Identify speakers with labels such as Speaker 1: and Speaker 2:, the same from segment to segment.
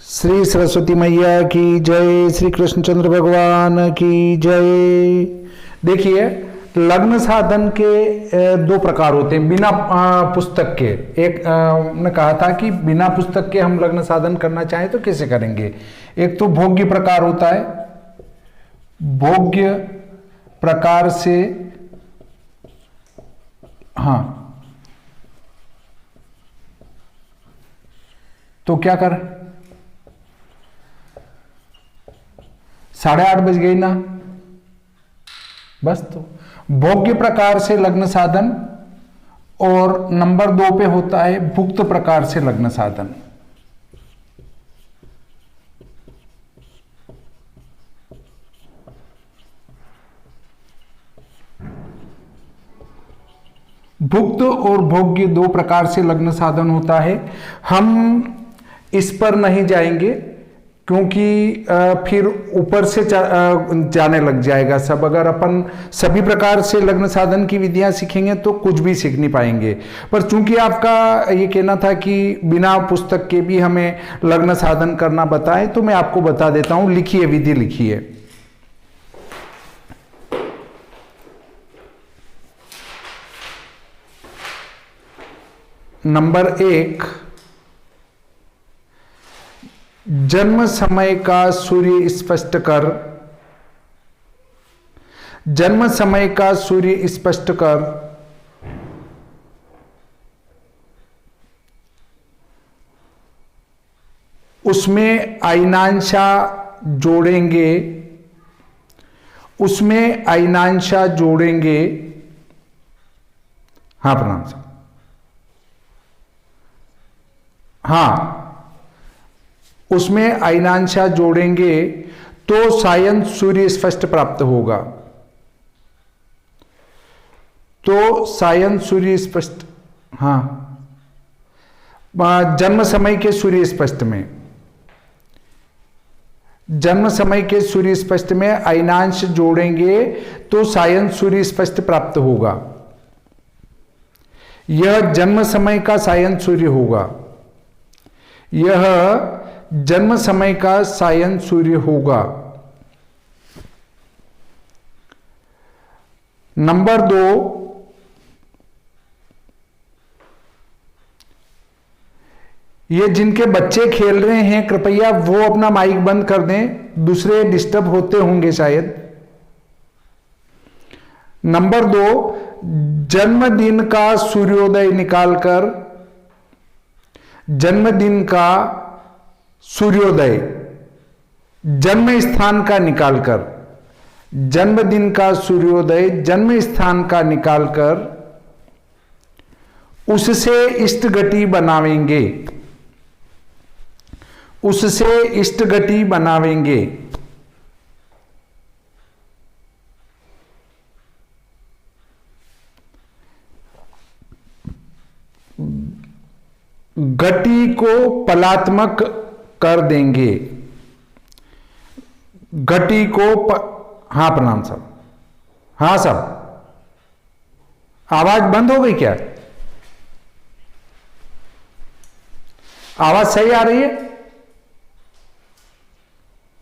Speaker 1: श्री सरस्वती मैया की जय, श्री कृष्णचंद्र भगवान की जय। देखिए, लग्न साधन के दो प्रकार होते हैं बिना पुस्तक के। एक ने कहा था कि बिना पुस्तक के हम लग्न साधन करना चाहें तो कैसे करेंगे। एक तो भोग्य प्रकार होता है, भोग्य प्रकार से, हाँ, तो क्या कर 8:30 बज गई ना, बस। तो भोग्य प्रकार से लग्न साधन, और नंबर 2 पे होता है भुक्त प्रकार से लग्न साधन। भुक्त और भोग्य दो प्रकार से लग्न साधन होता है। हम इस पर नहीं जाएंगे क्योंकि फिर ऊपर से जाने लग जाएगा सब। अगर अपन सभी प्रकार से लग्न साधन की विधियां सीखेंगे तो कुछ भी सीख नहीं पाएंगे। पर चूंकि आपका ये कहना था कि बिना पुस्तक के भी हमें लग्न साधन करना बताएं, तो मैं आपको बता देता हूं। लिखिए, विधि लिखिए। नंबर 1, जन्म समय का सूर्य स्पष्ट कर। जन्म समय का सूर्य स्पष्ट कर। उसमें आयनांशा जोड़ेंगे, उसमें आयनांशा जोड़ेंगे। हाँ, प्रणाम सर। हाँ, उसमें आयनांशा जोड़ेंगे तो सायं सूर्य स्पष्ट प्राप्त होगा। तो सायं सूर्य स्पष्ट, हाँ, जन्म समय के सूर्य स्पष्ट में, जन्म समय के सूर्य स्पष्ट में आयनांश जोड़ेंगे तो सायं सूर्य स्पष्ट प्राप्त होगा। यह जन्म समय का सायं सूर्य होगा। यह जन्म समय का सायं सूर्य होगा। नंबर 2, ये जिनके बच्चे खेल रहे हैं कृपया वो अपना माइक बंद कर दें, दूसरे डिस्टर्ब होते होंगे शायद। नंबर 2, जन्मदिन का सूर्योदय निकालकर, जन्मदिन का सूर्योदय जन्म स्थान का निकालकर, जन्मदिन का सूर्योदय जन्म स्थान का निकालकर उससे इष्ट गति बनावेंगे, उससे इष्ट गति बनावेंगे। गति को पलात्मक कर देंगे। गति को हाँ, प्रणाम साहब। हाँ साहब, आवाज बंद हो गई क्या? आवाज सही आ रही है?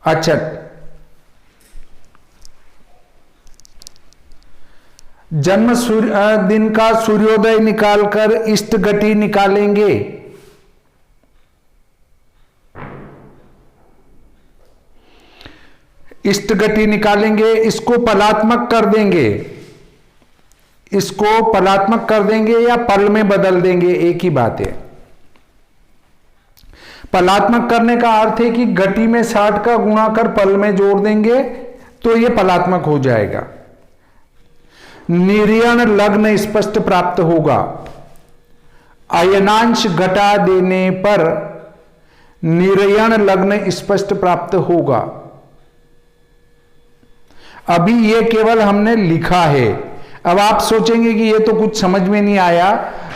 Speaker 1: अच्छा, जन्म दिन का सूर्योदय निकालकर इष्ट गति निकालेंगे। इष्ट गति निकालेंगे, इसको पलात्मक कर देंगे, इसको पलात्मक कर देंगे या पल में बदल देंगे, एक ही बात है। पलात्मक करने का अर्थ है कि गति में 60 का गुणा कर पल में जोड़ देंगे तो यह पलात्मक हो जाएगा। निर्यण लग्न स्पष्ट प्राप्त होगा। अयनांश घटा देने पर निर्यण लग्न स्पष्ट प्राप्त होगा। अभी ये केवल हमने लिखा है। अब आप सोचेंगे कि ये तो कुछ समझ में नहीं आया,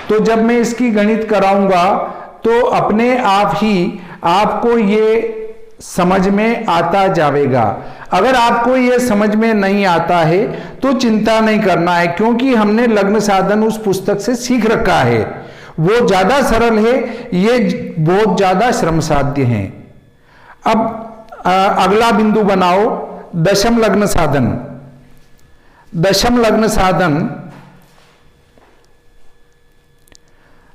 Speaker 1: तो जब मैं इसकी गणित कराऊंगा तो अपने आप ही आपको ये समझ में आता जाएगा। अगर आपको यह समझ में नहीं आता है तो चिंता नहीं करना है, क्योंकि हमने लग्न साधन उस पुस्तक से सीख रखा है। वो ज्यादा सरल है, ये बहुत ज्यादा श्रम साध्य है। अब अगला बिंदु बनाओ, दशम लग्न साधन। दशम लग्न साधन,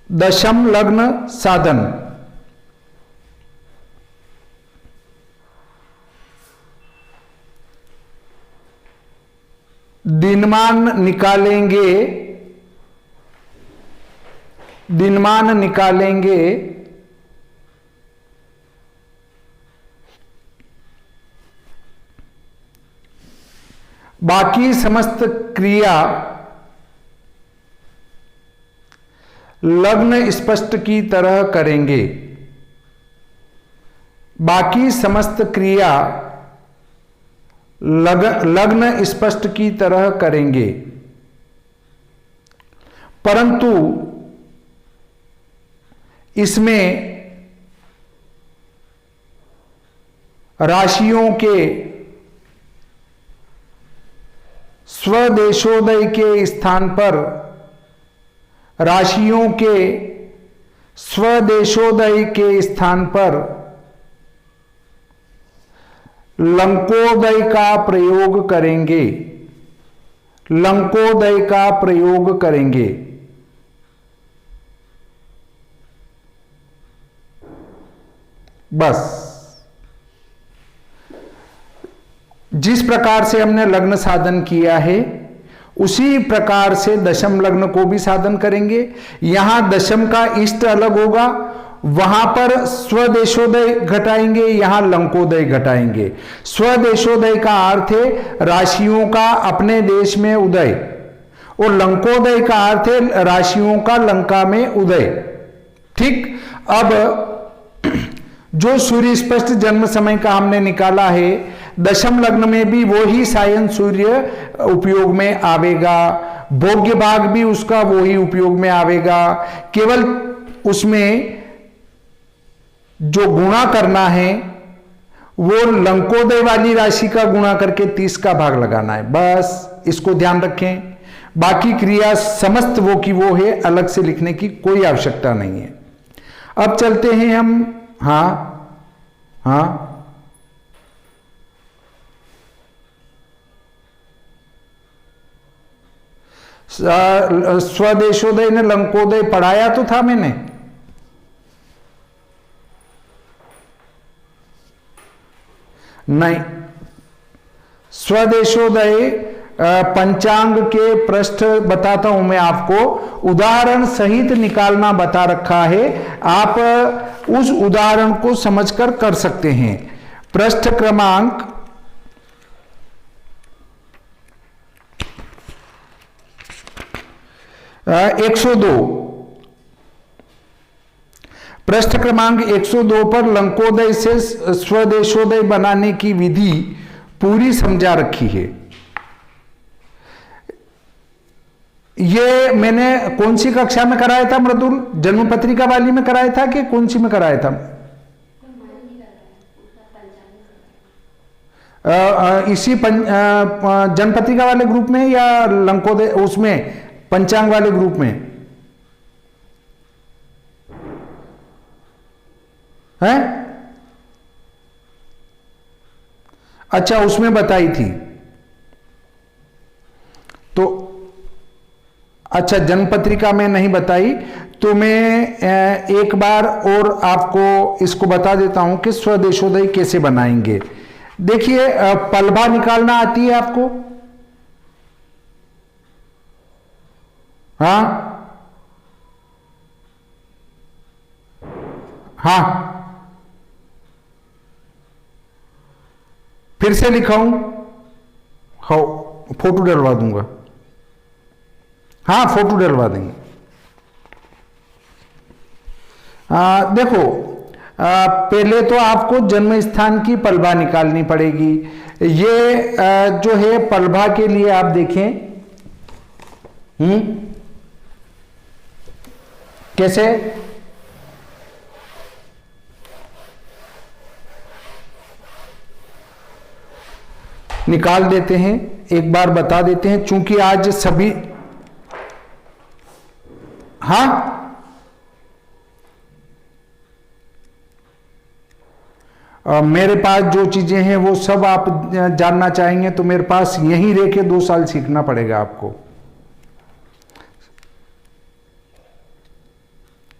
Speaker 1: दशम लग्न साधन दिनमान निकालेंगे, दिनमान निकालेंगे बाकी समस्त क्रिया लग्न स्पष्ट की तरह करेंगे। बाकी समस्त क्रिया लग्न स्पष्ट की तरह करेंगे, परंतु इसमें राशियों के स्वदेशोदय के स्थान पर, राशियों के स्वदेशोदय के स्थान पर लंकोदय का प्रयोग करेंगे, लंकोदय का प्रयोग करेंगे। बस जिस प्रकार से हमने लग्न साधन किया है उसी प्रकार से दशम लग्न को भी साधन करेंगे। यहां दशम का इष्ट अलग होगा, वहां पर स्वदेशोदय घटाएंगे, यहां लंकोदय घटाएंगे। स्वदेशोदय का अर्थ है राशियों का अपने देश में उदय, और लंकोदय का अर्थ है राशियों का लंका में उदय। ठीक, अब जो सूर्य स्पष्ट जन्म समय का हमने निकाला है, दशम लग्न में भी वो ही सायन सूर्य उपयोग में आवेगा, भोग्य भाग भी उसका वो ही उपयोग में आवेगा। केवल उसमें जो गुणा करना है वो लंकोदय वाली राशि का गुणा करके 30 का भाग लगाना है, बस इसको ध्यान रखें। बाकी क्रिया समस्त वो की वो है, अलग से लिखने की कोई आवश्यकता नहीं है। अब चलते हैं हम, हाँ स्वदेशोदय ने लंकोदय पढ़ाया तो था मैंने, नहीं। स्वदेशोदय पंचांग के पृष्ठ बताता हूं मैं आपको, उदाहरण सहित निकालना बता रखा है, आप उस उदाहरण को समझकर कर सकते हैं। पृष्ठ क्रमांक 102, पृष्ठ क्रमांक 102 पर लंकोदय से स्वदेशोदय बनाने की विधि पूरी समझा रखी है। ये मैंने कौन सी कक्षा में कराया था मृदुल? जन्म पत्रिका वाली में कराया था कि कौन सी में कराया था? इसी जन्म पत्रिका वाले ग्रुप में या लंकोदय उसमें पंचांग वाले ग्रुप में है? अच्छा, उसमें बताई थी तो अच्छा, जन्म पत्रिका में नहीं बताई तो मैं एक बार और आपको इसको बता देता हूं कि स्वदेशोदय कैसे बनाएंगे। देखिए, पलभा निकालना आती है आपको? हाँ, फिर से लिखाऊं? हाँ, फोटो डलवा दूंगा। हाँ, फोटो डलवा देंगे। देखो, पहले तो आपको जन्म स्थान की पलभा निकालनी पड़ेगी। ये जो है पलभा के लिए आप देखें, कैसे? निकाल देते हैं, एक बार बता देते हैं, चूंकि आज सभी, मेरे पास जो चीजें हैं वो सब आप जानना चाहेंगे तो मेरे पास यहीं रह के 2 साल सीखना पड़ेगा आपको।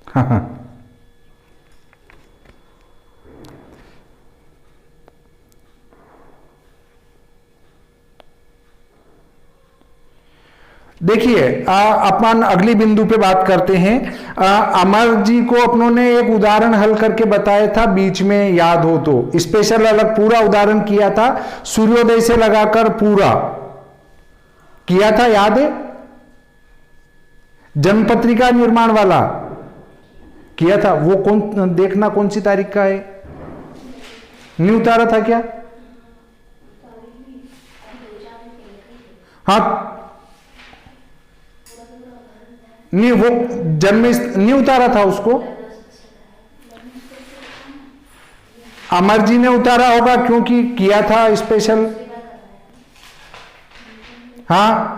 Speaker 1: हाँ। देखिए अपन अगली बिंदु पे बात करते हैं। अमर जी को अपनों ने एक उदाहरण हल करके बताया था, बीच में याद हो तो स्पेशल अलग पूरा उदाहरण किया था, सूर्योदय से लगाकर पूरा किया था, याद है? जन्मपत्रिका निर्माण वाला किया था, वो कौन देखना कौन सी तारीख का है? नहीं उतारा था क्या? हाँ नहीं, वो जन्म नहीं उतारा था उसको, अमर जी ने उतारा होगा क्योंकि किया था स्पेशल। हाँ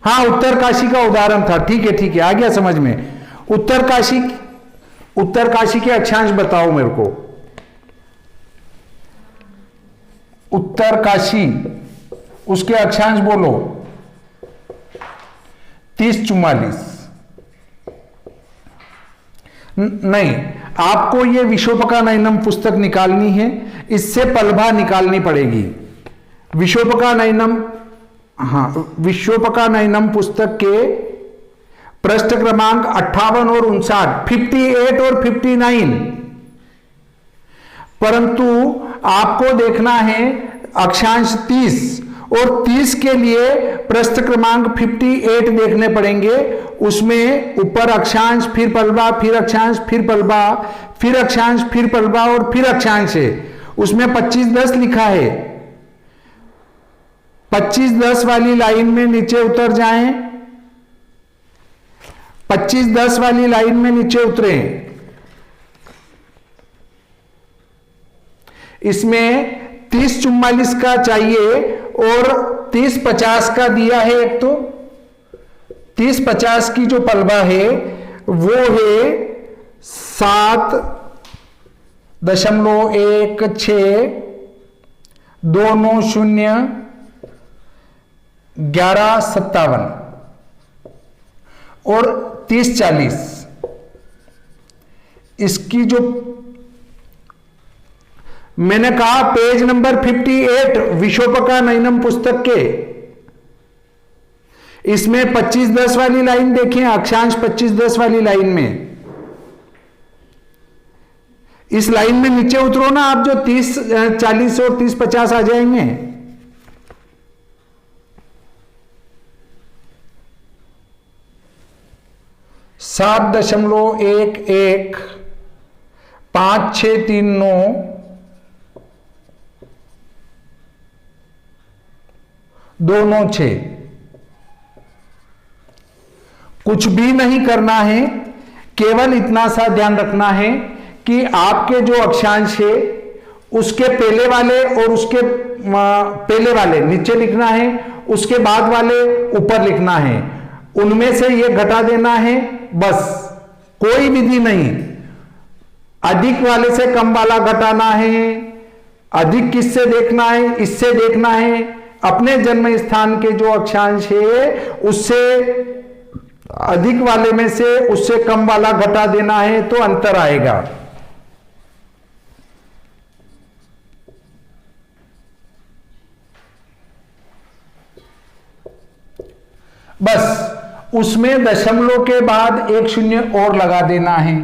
Speaker 1: हाँ, उत्तरकाशी का उदाहरण था, ठीक है ठीक है, आ गया समझ में। उत्तरकाशी के अक्षांश बताओ मेरे को। उत्तरकाशी उसके अक्षांश बोलो। 30-44 नहीं, आपको ये विशोपका नयनम पुस्तक निकालनी है, इससे पलभा निकालनी पड़ेगी। विशोपका नयनम, हाँ विशोपका नयनम पुस्तक के पृष्ठ क्रमांक 58 और 59, 58 और 59। परंतु आपको देखना है अक्षांश 30 और 30 के लिए पृष्ठ क्रमांक 58 देखने पड़ेंगे। उसमें ऊपर अक्षांश, फिर पलवा, फिर अक्षांश, फिर पलवा, फिर अक्षांश, फिर पलवा और फिर अक्षांश है। उसमें 25-10 लिखा है। 25-10 वाली लाइन में नीचे उतर जाएं, 25-10 वाली लाइन में नीचे उतरे। इसमें 30-44 का चाहिए और 30-50 का दिया है। एक तो 30-50 की जो पलवा है वो है 7.16201157 और 30-40 इसकी जो मैंने कहा पेज नंबर 58 विशोपका नयनम पुस्तक के, इसमें 25-10 वाली लाइन देखें, अक्षांश 25-10 वाली लाइन में, इस लाइन में नीचे उतरो ना आप, जो 30-40 और 30-50 आ जाएंगे। सात 7.115639 296। कुछ भी नहीं करना है, केवल इतना सा ध्यान रखना है कि आपके जो अक्षांश है उसके पहले वाले और उसके पहले वाले नीचे लिखना है, उसके बाद वाले ऊपर लिखना है, उनमें से ये घटा देना है, बस कोई विधि नहीं। अधिक वाले से कम वाला घटाना है, अधिक किससे देखना है, इससे देखना है, अपने जन्म स्थान के जो अक्षांश है उससे अधिक वाले में से उससे कम वाला घटा देना है तो अंतर आएगा। बस उसमें दशमलव के बाद 1 शून्य और लगा देना है,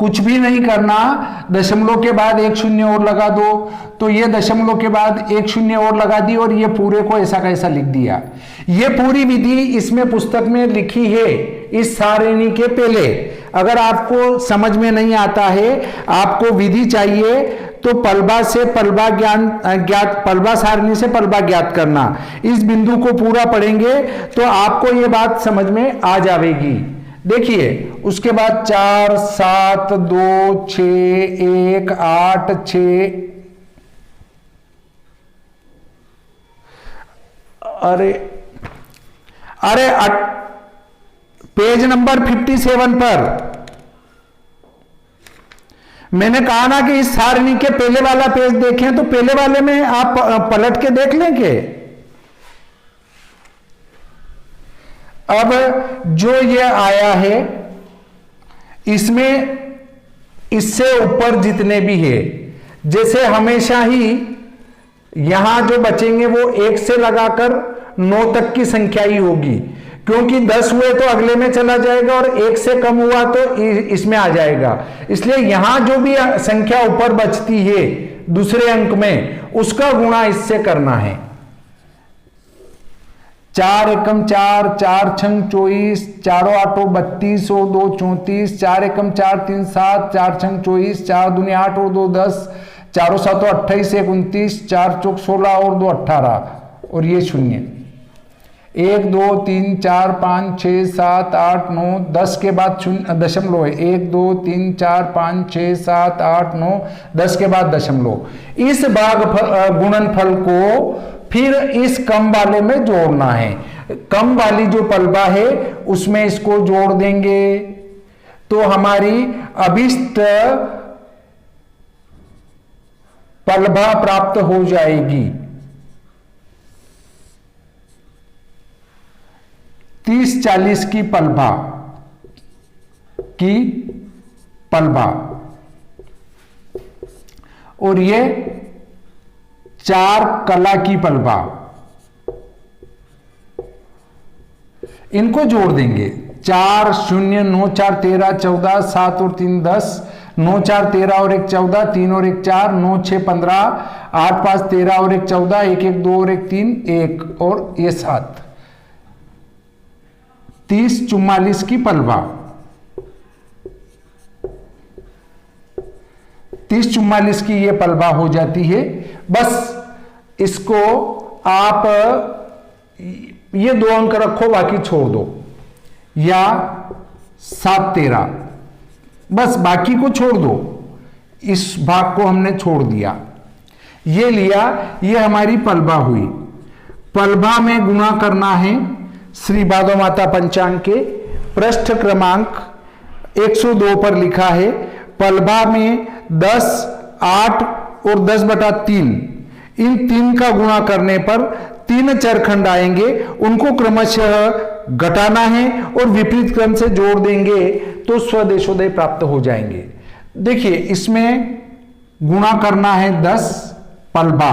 Speaker 1: कुछ भी नहीं करना। दशमलव के बाद 1 शून्य और लगा दो, तो ये दशमलव के बाद 1 शून्य और लगा दी और ये पूरे को ऐसा कैसा लिख दिया। ये पूरी विधि इसमें पुस्तक में लिखी है इस सारिणी के पहले। अगर आपको समझ में नहीं आता है, आपको विधि चाहिए, तो पलवा से पलवा ज्ञात, पलवा सारणी से पलवा ज्ञात करना, इस बिंदु को पूरा पढ़ेंगे तो आपको ये बात समझ में आ जाएगी। देखिए उसके बाद 4 7 2 6 1 8 6, अरे पेज नंबर 57 पर मैंने कहा ना कि इस सारणी के पहले वाला पेज देखें, तो पहले वाले में आप पलट के देख लेंगे। अब जो ये आया है, इसमें इससे ऊपर जितने भी है, जैसे हमेशा ही यहां जो बचेंगे वो 1 से लगाकर 9 तक की संख्या ही होगी, क्योंकि 10 हुए तो अगले में चला जाएगा और 1 से कम हुआ तो इसमें आ जाएगा। इसलिए यहां जो भी संख्या ऊपर बचती है दूसरे अंक में, उसका गुणा इससे करना है। 4 एकम 4, 4 छंग 24, 4 आठों 32 और 2 34, 4 एकम 4 3 7, 4 छंग 24, 4 दूनी 8 और 2 10, 4 7 28, 1 29, 4 चौक 16 और 2 18 और ये 0। 1 2 3 4 5 6 7 8 9 10 के बाद दशमलव है। 1 2 3 4 5 6 7 8 9 10 के बाद दशमलव। इस भाग गुणनफल को फिर इस कम वाले में जोड़ना है। कम वाली जो पलबा है उसमें इसको जोड़ देंगे तो हमारी अभिष्ट पलबा प्राप्त हो जाएगी। 30-40 की पलबा और ये 4 कला की पलबा, इनको जोड़ देंगे। 4 0 9 4 13 14 7 और 3 10, 9 4 13 और 1 14, 3 और 1 4, 9 6 15, 8 5 13 और 1 14, 1 1 2 और 1 3 1 और ये 7। 30-44 की पलबा। 30-44 की ये पलबा हो जाती है। बस इसको आप ये 2 अंक रखो, बाकी छोड़ दो, या 7 13, बस बाकी को छोड़ दो। इस भाग को हमने छोड़ दिया, ये लिया, ये हमारी पलबा हुई। पलबा में गुणा करना है श्री भादो माता पंचांग के पृष्ठ क्रमांक 102 पर लिखा है। पलबा में 10, 8 और 10/3, इन 3 का गुणा करने पर 3 चरखंड आएंगे, उनको क्रमशः घटाना है और विपरीत क्रम से जोड़ देंगे तो स्वदेशोदय प्राप्त हो जाएंगे। देखिए इसमें गुणा करना है 10 पलबा,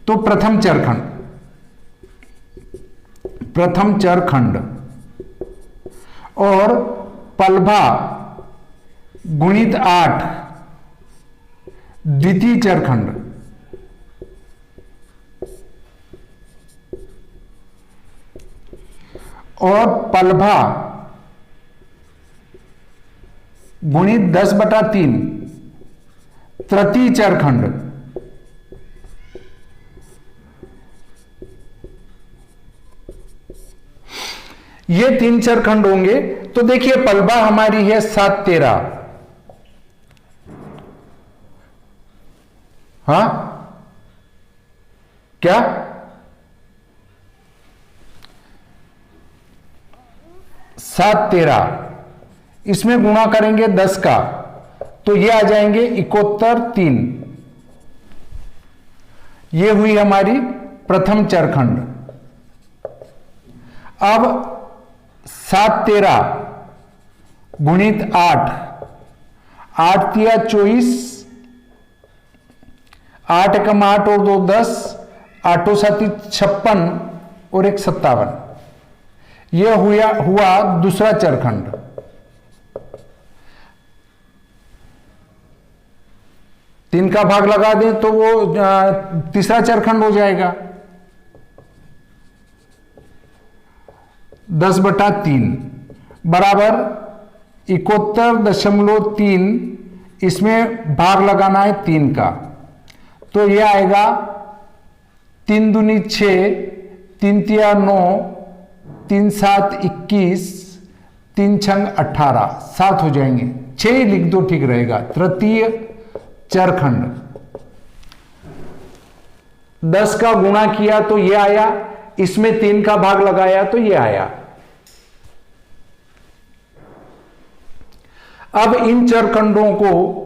Speaker 1: तो प्रथम चरखंड और पलबा गुणित 8 द्वितीय चरखंड, और पलबा गुणित 10/3 तृतीय चरखंड। ये 3 चरखंड होंगे। तो देखिए पलबा हमारी है 7 13, हाँ क्या 7 13, इसमें गुणा करेंगे 10 का तो ये आ जाएंगे 71 3। ये हुई हमारी प्रथम चरखंड। अब 7 13 गुणित 8, 8 तिया 24, 8 एकम 8 और 2 10, 8 7 56 और 1 57। यह हुआ दूसरा चरखंड। तीन का भाग लगा दें तो वो तीसरा चरखंड हो जाएगा 10/3 बराबर 71.3। इसमें भाग लगाना है 3 का, तो यह आएगा 3 दूनी 6, 3 तिया 9, 3 7 21, 3 छंग 18, 7 हो जाएंगे। 6 ही लिख दो, ठीक रहेगा। तृतीय चरखंड 10 का गुणा किया तो ये आया, इसमें 3 का भाग लगाया तो ये आया। अब इन चरखंडों को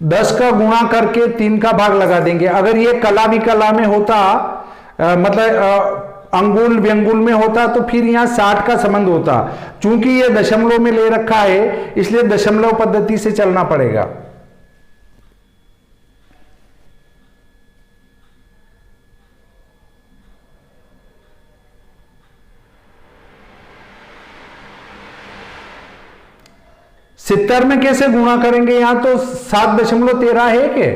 Speaker 1: दस का गुणा करके 3 का भाग लगा देंगे। अगर ये कला विकला में होता, मतलब अंगुल व्यंगुल में होता, तो फिर यहां 60 का संबंध होता। चूंकि ये दशमलव में ले रखा है, इसलिए दशमलव पद्धति से चलना पड़ेगा। सितर में कैसे गुणा करेंगे? यहां तो 7.13 है के?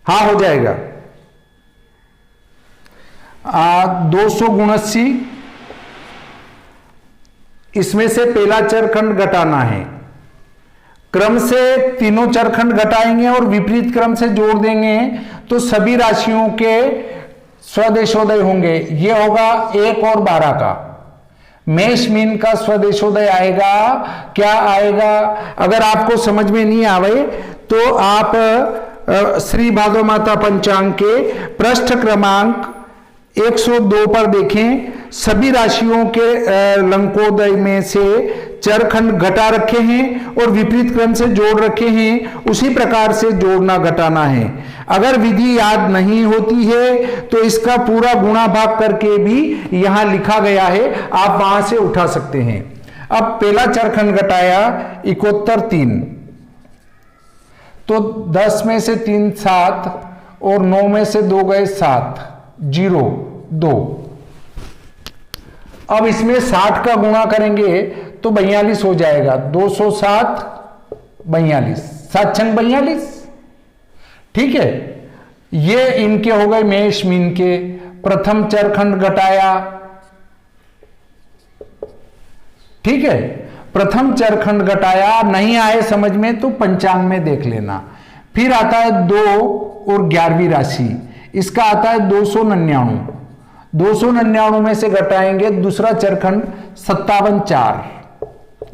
Speaker 1: हाँ, हो जाएगा। 279, इसमें से पहला चरखंड घटाना है। क्रम से तीनों चरखंड घटाएंगे और विपरीत क्रम से जोड़ देंगे तो सभी राशियों के स्वदेशोदय होंगे। यह होगा 1 और 12 का। मेष मीन का स्वदेशोदय आएगा। क्या आएगा? अगर आपको समझ में नहीं आवे तो आप श्री भादो माता पंचांग के पृष्ठ क्रमांक 102 पर देखें। सभी राशियों के लंकोदय में से चरखंड घटा रखे हैं और विपरीत क्रम से जोड़ रखे हैं। उसी प्रकार से जोड़ना घटाना है। अगर विधि याद नहीं होती है तो इसका पूरा गुणा भाग करके भी यहां लिखा गया है, आप वहां से उठा सकते हैं। अब पहला चरखंड घटाया 71 3, तो 10 में से 3 7 और 9 में से 2 गए 7, 0 2। अब इसमें 60 का गुणा करेंगे तो 42 हो जाएगा। 207 42, 7 छंग 42। ठीक है, ये इनके हो गए मेष मीन के। प्रथम चरखंड घटाया। ठीक है, प्रथम चरखंड घटाया। नहीं आए समझ में तो पंचांग में देख लेना। फिर आता है 2 और 11वीं राशि, इसका आता है 299। 299 में से घटाएंगे दूसरा चरखंड 57 4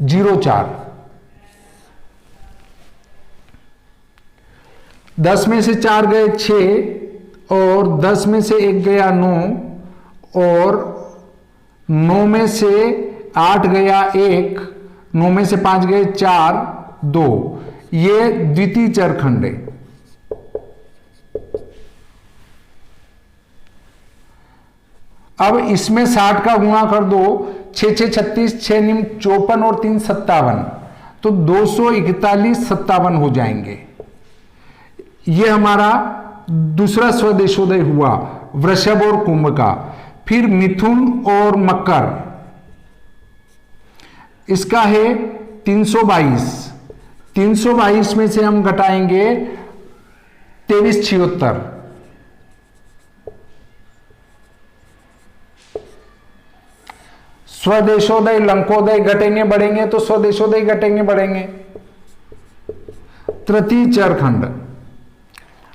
Speaker 1: 0 4। 10 में से 4 गए 6 और 10 में से 1 गया 9 और 9 में से 8 गया 1, 9 में से 5 गए 4 2। ये द्वितीय चरखंड है। अब इसमें 60 का गुणा कर दो। 6 6 36, 6 निम 54 और 3 57, तो 241 57 हो जाएंगे। ये हमारा दूसरा स्वदेशोदय हुआ वृषभ और कुंभ का। फिर मिथुन और मकर, इसका है 322। 322 में से हम घटाएंगे 23 76। स्वदेशोदय लंकोदय घटेंगे बढ़ेंगे तो स्वदेशोदय घटेंगे बढ़ेंगे। तृतीय चरखंड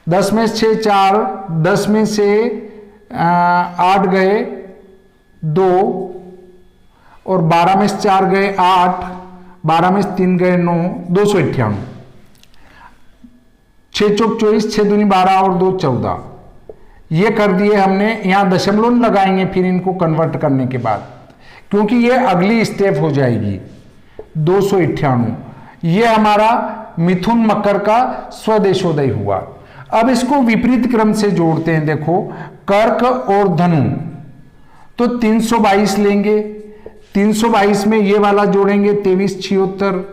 Speaker 1: 10 में से 4, 10 में से 8 गए 2 और 12 में से 4 गए 8, 12 में से 3 गए 9, 298। 6 चौक 24, 6 दूनी 12 और 2 14। ये कर दिए हमने। यहां दशमलव लगाएंगे फिर इनको कन्वर्ट करने के बाद, क्योंकि ये अगली स्टेप हो जाएगी। 298 ये हमारा मिथुन मकर का स्वदेशोदय हुआ। अब इसको विपरीत क्रम से जोड़ते हैं। देखो, कर्क और धनु, तो 322 लेंगे। 322 में ये वाला जोड़ेंगे 23 76।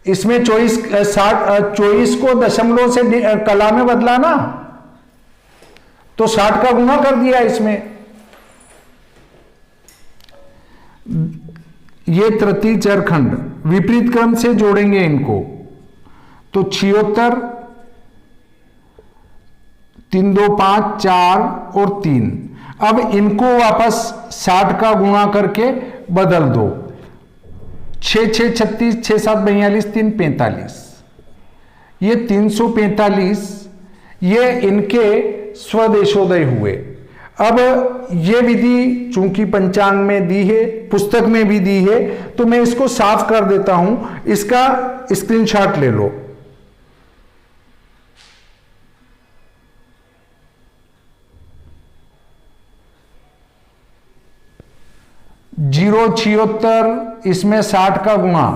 Speaker 1: इसमें 24 को दशमलव से कला में बदला ना, तो 60 का गुणा कर दिया इसमें। ये तृतीय चरखंड विपरीत क्रम से जोड़ेंगे इनको, तो 76 3 2 5 4 और 3। अब इनको वापस 60 का गुणा करके बदल दो। 6 6 36, 6 7 42, 3 45। ये 345 ये इनके स्वदेशोदय हुए। अब ये विधि चूंकि पंचांग में दी है, पुस्तक में भी दी है, तो मैं इसको साफ कर देता हूं, इसका स्क्रीनशॉट ले लो। जीरो 76, इसमें 60 का गुणा,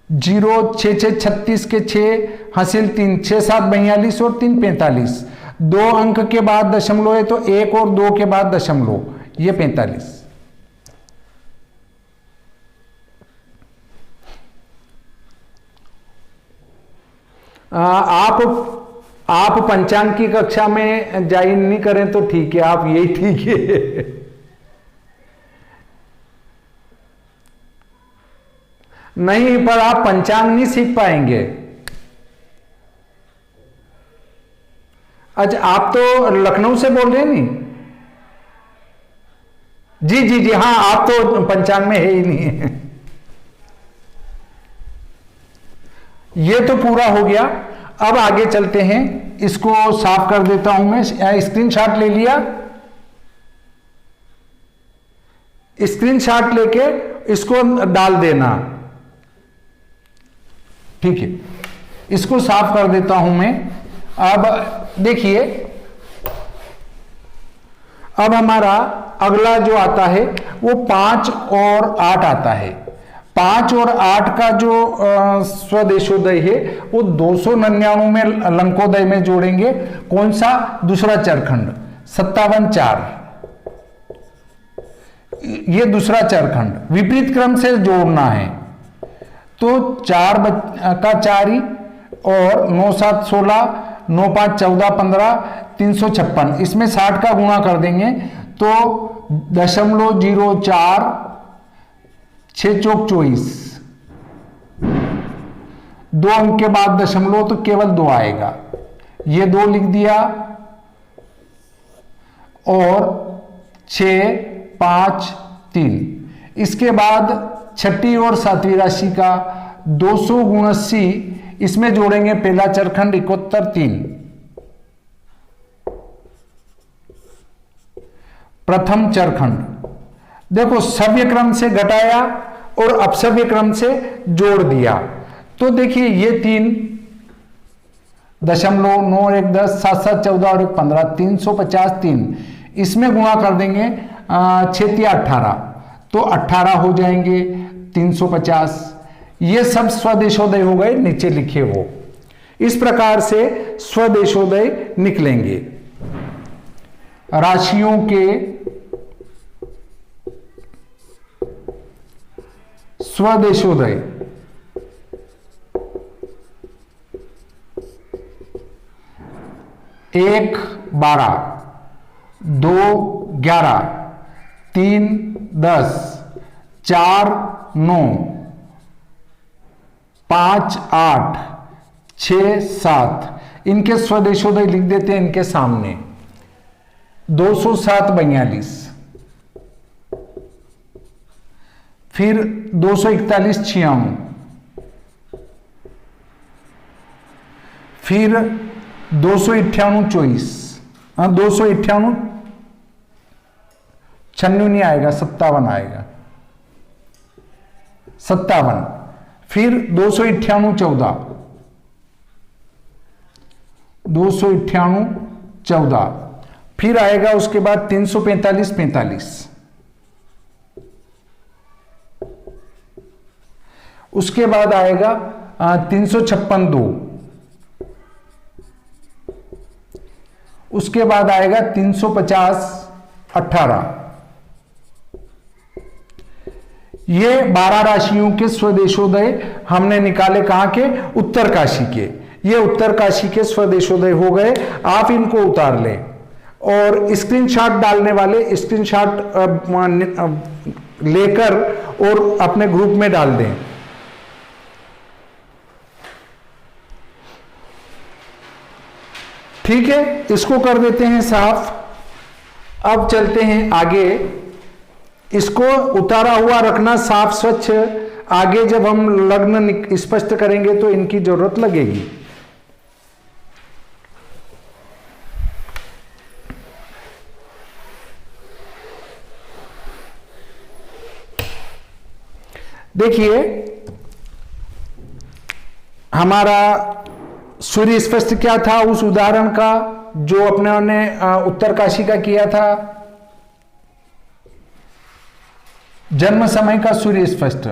Speaker 1: 0 6 6 36 के 6 हासिल 3, 6 7 42 और 3 45, 2 अंक के बाद दशमलव है तो 1 और 2 के बाद दशमलव, ये 45। आप पंचांग की कक्षा में ज्वाइन नहीं करें तो ठीक है, आप यही ठीक है। नहीं, पर आप पंचांग नहीं सीख पाएंगे। अच्छा, आप तो लखनऊ से बोल रहे हैं नहीं? जी जी जी, हाँ, आप तो पंचांग में है ही नहीं है। ये तो पूरा हो गया। अब आगे चलते हैं, इसको साफ कर देता हूं मैं। स्क्रीनशॉट ले लिया, स्क्रीनशॉट लेके इसको डाल देना, ठीक है। इसको साफ कर देता हूं मैं। अब देखिए, अब हमारा अगला जो आता है वो 5 और 8 आता है। 5 और 8 का जो स्वदेशोदय है वो 299 में लंकोदय में जोड़ेंगे। कौन सा? दूसरा चरखंड 57 4, ये दूसरा चरखंड विपरीत क्रम से जोड़ना है। तो 4 का 4 ही, और 9 7 16, 9 5 14 15, 356, इसमें 60 का गुणा कर देंगे तो 0.04, 6 चौक 24, 2 अंक के बाद दशमलव तो केवल 2 आएगा, ये 2 लिख दिया, और 6 5 3। इसके बाद छठी और सातवीं राशि का 279, इसमें जोड़ेंगे पहला चरखंड 71 3, प्रथम चरखंड। देखो, सव्य क्रम से घटाया और अपसव्य क्रम से जोड़ दिया, तो देखिए ये 3 दशमलव 9 1 10 7 7 14 और 1 15, 350 3, इसमें गुणा कर देंगे 6 18, तो 18 हो जाएंगे 350। ये सब स्वदेशोदय हो गए, नीचे लिखे हो। इस प्रकार से स्वदेशोदय निकलेंगे। राशियों के स्वदेशोदय 1 12, 2 11, 3 10, 4 9, 5 8, 6 7, इनके स्वदेशोदय लिख देते हैं इनके सामने। 207 42, फिर 241 96, फिर 298 24, 298 96 नहीं आएगा, 57 आएगा, 57, फिर 298 14, 298 14, फिर आएगा उसके बाद 345 45, उसके बाद आएगा 356 2, उसके बाद आएगा 350 18। ये 12 राशियों के स्वदेशोदय हमने निकाले, कहां के? उत्तरकाशी के। ये उत्तरकाशी के स्वदेशोदय हो गए। आप इनको उतार लें और स्क्रीनशॉट डालने वाले स्क्रीनशॉट लेकर और अपने ग्रुप में डाल दें। ठीक है, इसको कर देते हैं साफ। अब चलते हैं आगे। इसको उतारा हुआ रखना साफ स्वच्छ, आगे जब हम लग्न स्पष्ट करेंगे तो इनकी जरूरत लगेगी। देखिए हमारा सूर्य स्पष्ट क्या था उस उदाहरण का जो अपने ने उत्तरकाशी का किया था। जन्म समय का सूर्य स्पष्ट,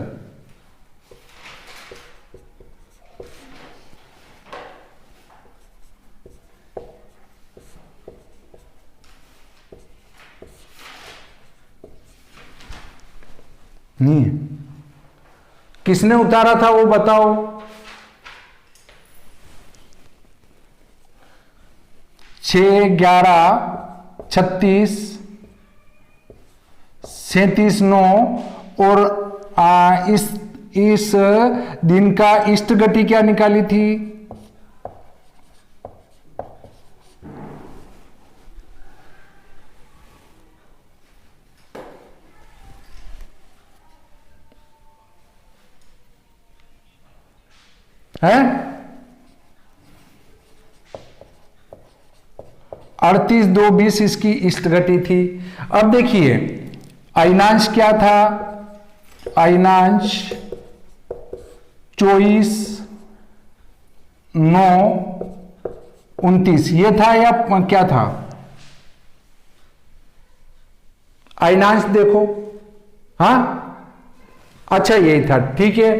Speaker 1: नहीं है। किसने उतारा था वो बताओ। 6, 11, 36, 37, 9 और इस दिन का इष्ट गति क्या निकाली थी? है 38, 2, 20 इसकी इष्ट गति थी। अब देखिए अयनांश क्या था? अयनांश 24, 9, 29 ये था या क्या था? अयनांश देखो, हाँ अच्छा यही था, ठीक है।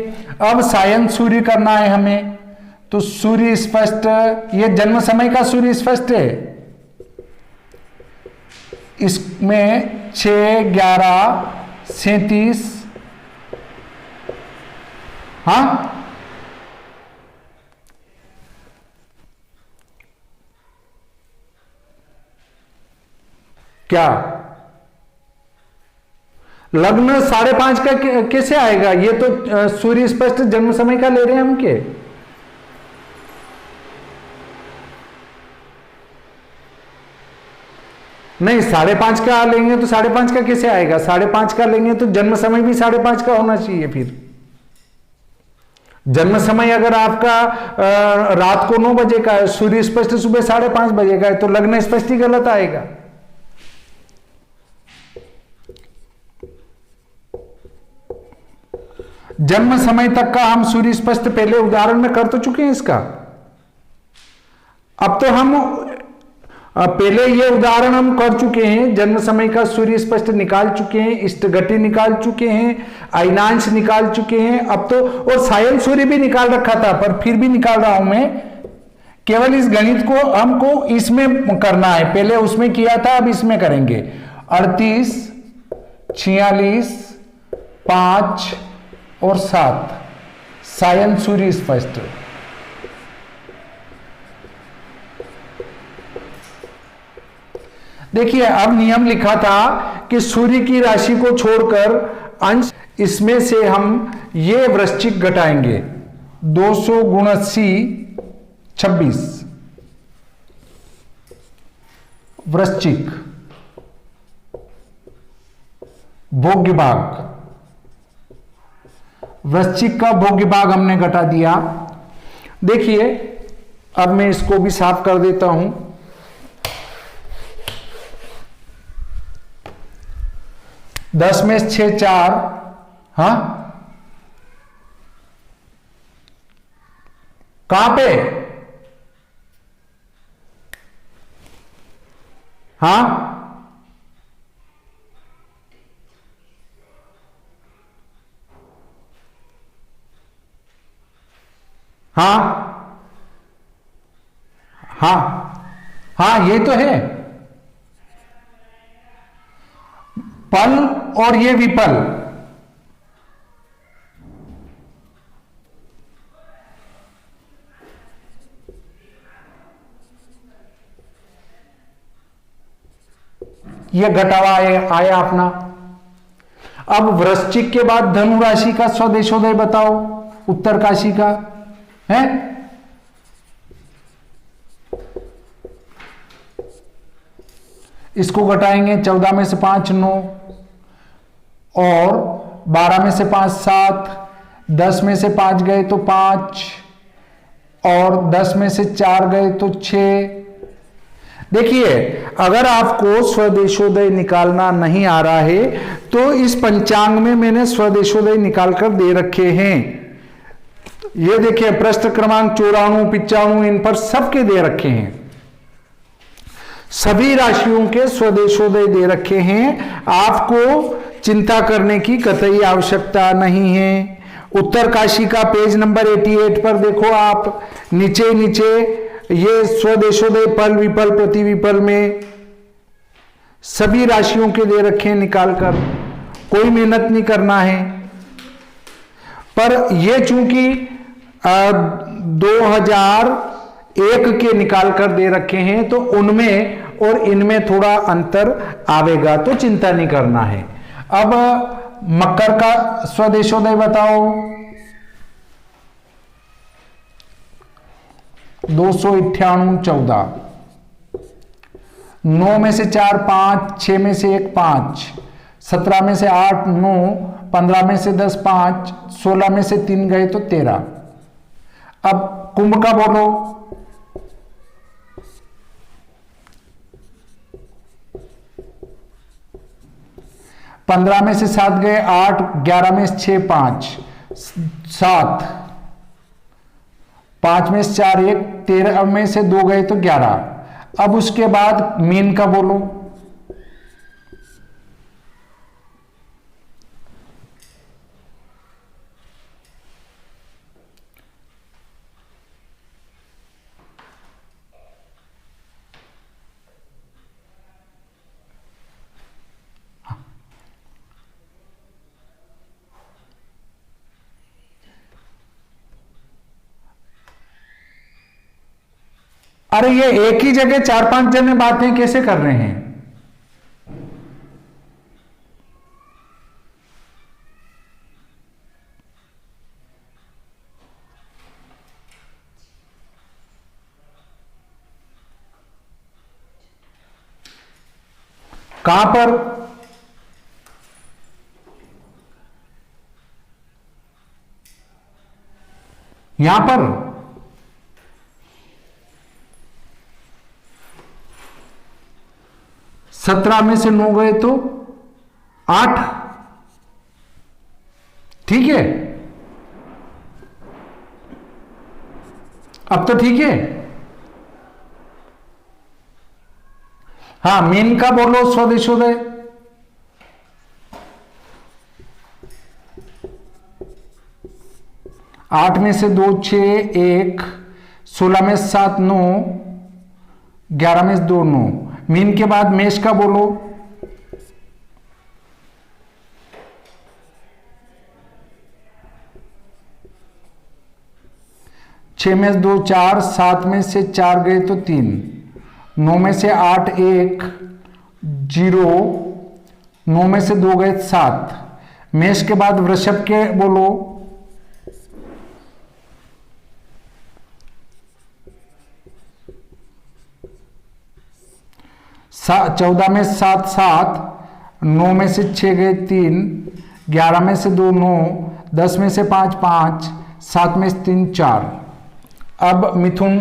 Speaker 1: अब सायन सूर्य करना है हमें, तो सूर्य स्पष्ट, ये जन्म समय का सूर्य स्पष्ट है। इसमें 6, 11, 37, हाँ क्या लग्न 5:30 का कैसे आएगा? ये तो सूर्य स्पष्ट जन्म समय का ले रहे हैं हम के। नहीं 5:30 का लेंगे तो 5:30 का कैसे आएगा? 5:30 का लेंगे तो जन्म समय भी 5:30 का होना चाहिए। फिर जन्म समय अगर आपका रात को 9 बजे का है, सूर्य स्पष्ट सुबह 5:30 बजे का है, तो लग्न स्पष्ट ही गलत आएगा। जन्म समय तक का हम सूर्य स्पष्ट पहले उदाहरण में कर तो चुके हैं इसका। अब तो हम पहले ये उदाहरण हम कर चुके हैं, जन्म समय का सूर्य स्पष्ट निकाल चुके हैं, इष्ट गति निकाल चुके हैं, अयनांश निकाल चुके हैं। अब तो और सायन सूर्य भी निकाल रखा था, पर फिर भी निकाल रहा हूं मैं। केवल इस गणित को हमको इसमें करना है, पहले उसमें किया था अब इसमें करेंगे। 38, 46, 5 और 7 सायन सूर्य स्पष्ट। देखिए अब नियम लिखा था कि सूर्य की राशि को छोड़कर अंश, इसमें से हम ये वृश्चिक घटाएंगे। 200 × 80 26 वृश्चिक भोग्य भाग, वृश्चिक का भोग्य भाग हमने घटा दिया। देखिए अब मैं इसको भी साफ कर देता हूं। 10 में 6 4, हाँ कहां पे? हाँ हाँ हाँ हाँ ये तो है पल और ये विपल। ये घटावा आया अपना। अब वृश्चिक के बाद धनु राशि का स्वदेशोदय बताओ, उत्तरकाशी का है। इसको घटाएंगे, 14 में से 5 9 और 12 में से 5 7, 10 में से 5 गए तो 5 और 10 में से 4 गए तो 6। देखिए, अगर आपको स्वदेशोदय निकालना नहीं आ रहा है तो इस पंचांग में मैंने स्वदेशोदय निकालकर दे रखे हैं। ये देखिए, पृष्ठ क्रमांक 94, 95 इन पर सबके दे रखे हैं। सभी राशियों के स्वदेशोदय दे रखे हैं। आपको चिंता करने की कतई आवश्यकता नहीं है। उत्तरकाशी का पेज नंबर 88 पर देखो आप, नीचे नीचे ये स्वदेशोदय पल विपल प्रतिविपल में सभी राशियों के दे रखे हैं निकालकर, कोई मेहनत नहीं करना है। पर ये चूंकि 2001 के निकालकर दे रखे हैं तो उनमें और इनमें थोड़ा अंतर आवेगा, तो चिंता नहीं करना है। अब मकर का स्वदेशोदय बताओ। 298, 14, 9 में से 4 5, 6 में से 1 5, 17 में से 8 9, 15 में से 10 5, 16 में से 3 गए तो 13। अब कुंभ का बोलो। 15 में से 7 गए 8, 11 में से 6 5, 7, 5 में से 4 1, 13 में से 2 गए तो 11। अब उसके बाद मीन का बोलो। अरे ये एक ही जगह 4-5 जने बातें कैसे कर रहे हैं? कहां पर? यहां पर 17 में से 9 गए तो 8। ठीक है, अब तो ठीक है। हाँ, मीन का बोलो स्वदेशोदय। 8 में से 2 6 1, 16 में से 7 9, 11 में से 2 9। मीन के बाद मेष का बोलो। 6 में से 2 4, 7 में से 4 गए तो 3, 9 में से 8 1 0, 9 में से 2 गए 7। मेष के बाद वृषभ के बोलो। 14 में 7 7, 9 में से 6 गए 3, 11 में से 2 9, 10 में से 5 5, 7 में से 3 4। अब मिथुन।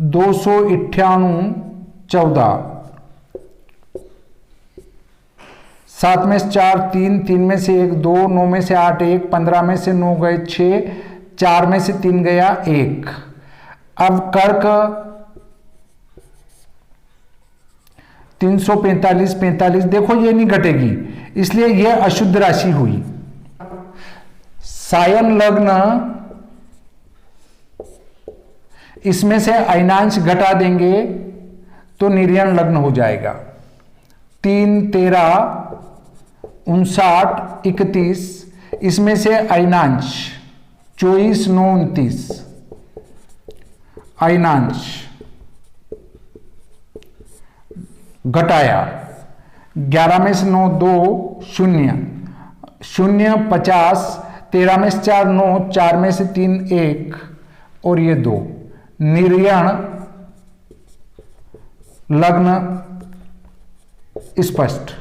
Speaker 1: 298 14, 7 में से 4 3, 3 में से 1 2, 9 में से 8 1, 15 में से 9 गए 6, 4 में से 3 गया 1। अब कर्क 345 45, देखो ये नहीं घटेगी, इसलिए यह अशुद्ध राशि हुई। सायन लग्न, इसमें से अयनांश घटा देंगे तो निर्यण लग्न हो जाएगा। 3 13 59 31, इसमें से अयनांश 24 9 29, अयनांश घटाया। 11 में से 9 2 0 0 50, 13 में से 4 9, 4 में से 3 1 और ये 2। निर्यण लग्न स्पष्ट।